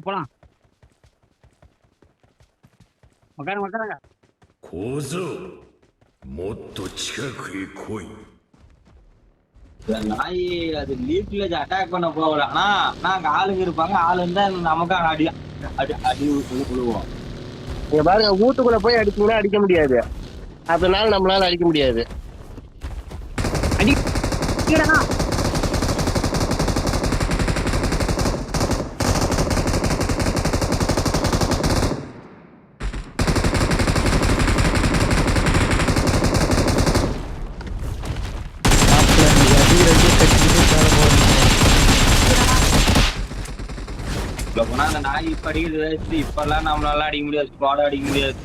போலாம். உட்காருங்க உட்காருங்க. 小僧、もっと近くへ来い。 நாய் அது லீஃப்ல அட்டாக் பண்ண போகல. ஆனா அங்க ஆளுங்க இருப்பாங்க. ஆளு இருந்தா நமக்கு அடி அடி அடி விழுவோம். நீங்க பாருங்க, வீட்டுக்குள்ள போய் அடிச்சீங்கன்னா அடிக்க முடியாது. அதனால நம்மளால அடிக்க முடியாது. அடிக்கடா. போனா அந்த நாய் இப்ப அடிக்கிறது இப்பெல்லாம் நம்மளால அடிக்க முடியாது. ஸ்குவாட் அடிக்க முடியாது.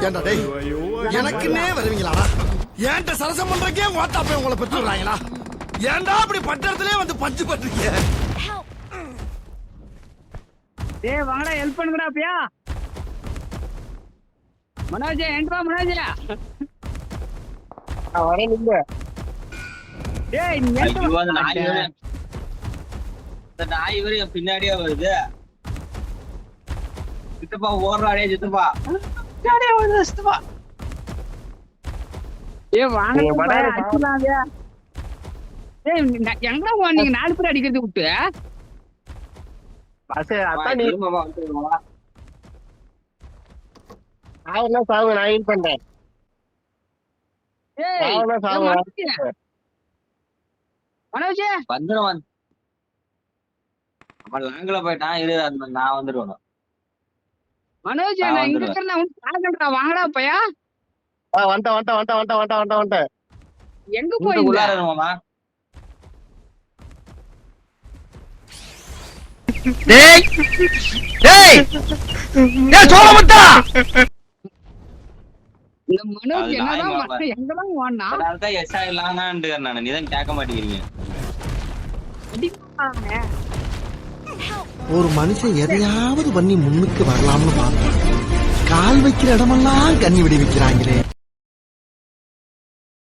ஏன்டா டேய், எனக்குன்னே வருவீங்களாடா? ஏன்ட்ட சரசம் பண்றக்கே ஓட்டாப்பே உங்களை பெற்றுறாங்களா? ஏன்டா அப்படி பட்டத்திலே வந்து பஞ்சு பண்றீங்க? டேய் வாங்கடா, ஹெல்ப் பண்ணுங்கடா அப்பயா. மனோஜ் என்ட்ரா மனோஜ். வரேன் நீங்க. டேய் நீ ஐயோ, அந்த நாய் வரை பின்னாடியே வருது. சித்தப்பா ஓடுறாடே சித்தப்பா. பின்னாடியே வருது சித்தப்பா. ஏய் வாங்க அடிக்கலாம்யா. ஏய் எங்க நீங்க 4 பேர் அடிக்கிறது விட்டு. பஸ் அதான் நீ வந்துருவா. சாவுனா சாவு, நான் ஹீல் பண்றேன். ஏய் சாவுனா சாவு. மனோஜ் வந்துடும். அவன் லாங்கில போயிட்டான். இரு, நான் வந்துடுவேன். மனோஜ் நான் இங்க இருக்கேன். நான் பாக்கறேன்டா, வாங்கடா அப்பயா. வந்துட்டேன். எங்க போயிங்க? டேய் டேய் டேய் சோளமுத்தா. இந்த மனோஜ் என்னடா எங்கலாம் ஓடுனா? அதான் எஸ்ஐ இல்லாமன்னு நான் நீதான் கேட்க மாட்டேங்கிறீங்க. அடிப்பாங்க. ஒரு மனுஷன் எதையாவது பண்ணி முன்னுக்கு வரலாம்னு பார்த்தா கால் வைக்கிற இடமெல்லாம் கண்ணி விடி வைக்கிறாங்களே.